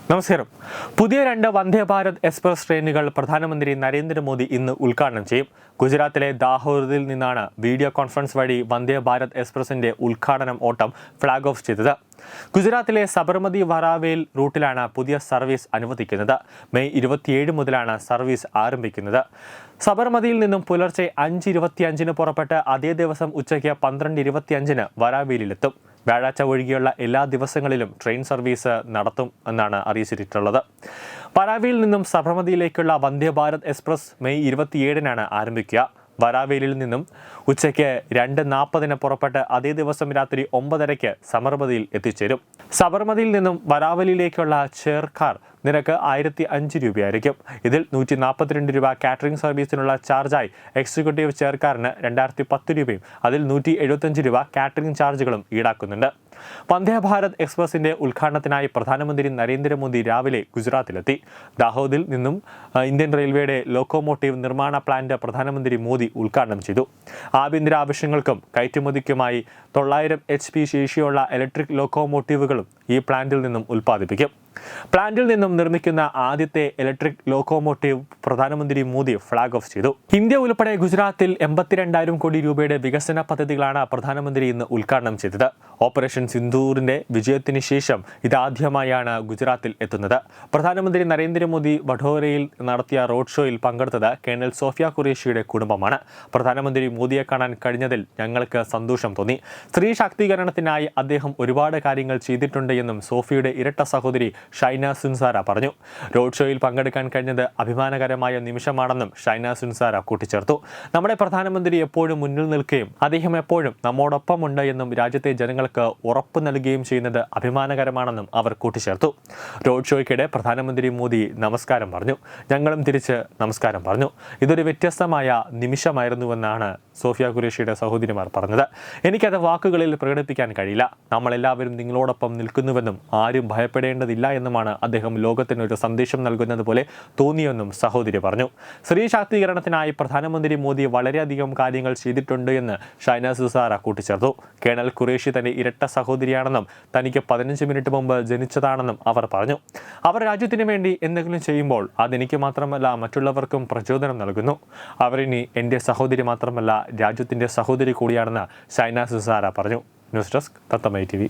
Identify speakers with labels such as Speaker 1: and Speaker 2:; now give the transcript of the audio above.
Speaker 1: നമസ്കാരം. പുതിയ 2 വന്ദേ ഭാരത് എക്സ്പ്രസ് ട്രെയിനുകൾ പ്രധാനമന്ത്രി നരേന്ദ്രമോദി ഇന്ന് ഉദ്ഘാടനം ചെയ്യും. ഗുജറാത്തിലെ ദാഹോദിൽ നിന്നാണ് വീഡിയോ കോൺഫറൻസ് വഴി വന്ദേ ഭാരത് എക്സ്പ്രസിന്റെ ഉദ്ഘാടനം ഓട്ടം ഫ്ളാഗ് ഓഫ് ചെയ്തത്. ഗുജറാത്തിലെ സബർമതി വരാവേൽ റൂട്ടിലാണ് പുതിയ സർവീസ് അനുവദിക്കുന്നത്. മെയ് 27 മുതലാണ് സർവീസ് ആരംഭിക്കുന്നത്. സബർമതിയിൽ നിന്നും പുലർച്ചെ 5:25 പുറപ്പെട്ട് അതേ ദിവസം ഉച്ചയ്ക്ക് 12:25 വരാവേലിലെത്തും. വ്യാഴാഴ്ച ഒഴികെയുള്ള എല്ലാ ദിവസങ്ങളിലും ട്രെയിൻ സർവീസ് നടത്തും എന്നാണ് അറിയിച്ചിട്ടുള്ളത്. വരാവേലിൽ നിന്നും സബർമതിയിലേക്കുള്ള വന്ദേ ഭാരത് എക്സ്പ്രസ് മെയ് 27 ആരംഭിക്കുക. വരാവേലിൽ നിന്നും ഉച്ചയ്ക്ക് 2:40 പുറപ്പെട്ട് അതേ ദിവസം രാത്രി 9:30 സബർമതിയിൽ എത്തിച്ചേരും. സബർമതിയിൽ നിന്നും വരാവലിയിലേക്കുള്ള ചെയർകാർ നിരക്ക് 1,005 രൂപയായിരിക്കും. ഇതിൽ 142 രൂപ കാറ്ററിംഗ് സർവീസിനുള്ള ചാർജായി എക്സിക്യൂട്ടീവ് ചെയർകാറിന് 2,010 രൂപയും അതിൽ 175 രൂപ കാറ്ററിംഗ് ചാർജുകളും ഈടാക്കുന്നുണ്ട്. വന്ദേ ഭാരത് എക്സ്പ്രസിന്റെ ഉദ്ഘാടനത്തിനായി പ്രധാനമന്ത്രി നരേന്ദ്രമോദി രാവിലെ ഗുജറാത്തിലെത്തി. ദാഹോദിൽ നിന്നും ഇന്ത്യൻ റെയിൽവേയുടെ ലോക്കോമോട്ടീവ് നിർമ്മാണ പ്ലാന്റ് പ്രധാനമന്ത്രി മോദി ഉദ്ഘാടനം ചെയ്തു. ആഭ്യന്തര ആവശ്യങ്ങൾക്കും കയറ്റുമതിക്കുമായി 900 HP ശേഷിയുള്ള ഇലക്ട്രിക് ലോക്കോമോട്ടീവുകളും ഈ പ്ലാന്റിൽ നിന്നും ഉൽപ്പാദിപ്പിക്കും. പ്ലാന്റിൽ നിന്നും നിർമ്മിക്കുന്ന ആദ്യത്തെ ഇലക്ട്രിക് ലോക്കോമോട്ടീവ് പ്രധാനമന്ത്രി മോദി ഫ്ളാഗ് ഓഫ് ചെയ്തു. ഇന്ത്യ ഉൾപ്പെടെ ഗുജറാത്തിൽ 82,000 കോടി രൂപയുടെ വികസന പദ്ധതികളാണ് പ്രധാനമന്ത്രി ഇന്ന് ഉദ്ഘാടനം ചെയ്തത്. ഓപ്പറേഷൻ സിന്ദൂറിന്റെ വിജയത്തിന് ശേഷം ഇതാദ്യമായാണ് ഗുജറാത്തിൽ എത്തുന്നത്. പ്രധാനമന്ത്രി നരേന്ദ്രമോദി വഡോദരയിൽ നടത്തിയ റോഡ് ഷോയിൽ പങ്കെടുത്തത് കേണൽ സോഫിയ ഖുറേഷിയുടെ കുടുംബമാണ്. പ്രധാനമന്ത്രി മോദിയെ കാണാൻ കഴിഞ്ഞതിൽ ഞങ്ങൾക്ക് സന്തോഷം തോന്നി. സ്ത്രീ ശാക്തീകരണത്തിനായി അദ്ദേഹം ഒരുപാട് കാര്യങ്ങൾ ചെയ്തിട്ടുണ്ട് എന്നും സോഫിയുടെ ഇരട്ട സഹോദരി ഷൈന സുൻസാര പറഞ്ഞു. റോഡ് ഷോയിൽ പങ്കെടുക്കാൻ കഴിഞ്ഞത് അഭിമാനകരമായ നിമിഷമാണെന്നും ഷൈന സുൻസാര കൂട്ടിച്ചേർത്തു. നമ്മുടെ പ്രധാനമന്ത്രി എപ്പോഴും മുന്നിൽ നിൽക്കുകയും അദ്ദേഹം എപ്പോഴും നമ്മോടൊപ്പമുണ്ട് എന്നും രാജ്യത്തെ ജനങ്ങൾക്ക് ഉറപ്പ് നൽകുകയും ചെയ്യുന്നത് അഭിമാനകരമാണെന്നും അവർ കൂട്ടിച്ചേർത്തു. റോഡ് ഷോയ്ക്കിടെ പ്രധാനമന്ത്രി മോദി നമസ്കാരം പറഞ്ഞു. ഞങ്ങളും തിരിച്ച് നമസ്കാരം പറഞ്ഞു. ഇതൊരു വ്യത്യസ്തമായ നിമിഷമായിരുന്നുവെന്നാണ് സോഫിയ ഖുറേഷിയുടെ സഹോദരിമാർ പറഞ്ഞത്. എനിക്കത് വാക്കുകളിൽ പ്രകടിപ്പിക്കാൻ കഴിയില്ല. നമ്മളെല്ലാവരും നിങ്ങളോടൊപ്പം നിൽക്കുന്നുവെന്നും ആരും ഭയപ്പെടേണ്ടതില്ല എന്നുമാണ് അദ്ദേഹം ലോകത്തിന് ഒരു സന്ദേശം നൽകുന്നത് പോലെ തോന്നിയെന്നും സഹോദരി പറഞ്ഞു. സ്ത്രീ ശാക്തീകരണത്തിനായി പ്രധാനമന്ത്രി മോദി വളരെയധികം കാര്യങ്ങൾ ചെയ്തിട്ടുണ്ട് എന്ന് ഷൈന സുസാര കൂട്ടിച്ചേർത്തു. കേണൽ ഖുറേഷി തന്റെ ഇരട്ട സഹോദരിയാണെന്നും തനിക്ക് 15 മിനിറ്റ് മുമ്പ് ജനിച്ചതാണെന്നും അവർ പറഞ്ഞു. അവർ രാജ്യത്തിന് വേണ്ടി എന്തെങ്കിലും ചെയ്യുമ്പോൾ അതെനിക്ക് മാത്രമല്ല മറ്റുള്ളവർക്കും പ്രചോദനം നൽകുന്നു. അവരിനി എൻ്റെ സഹോദരി മാത്രമല്ല രാജ്യത്തിന്റെ സഹോദരി കൂടിയാണെന്ന് ഷൈന സുസാര പറഞ്ഞു. ന്യൂസ് ഡെസ്ക് തത്തമൈ TV.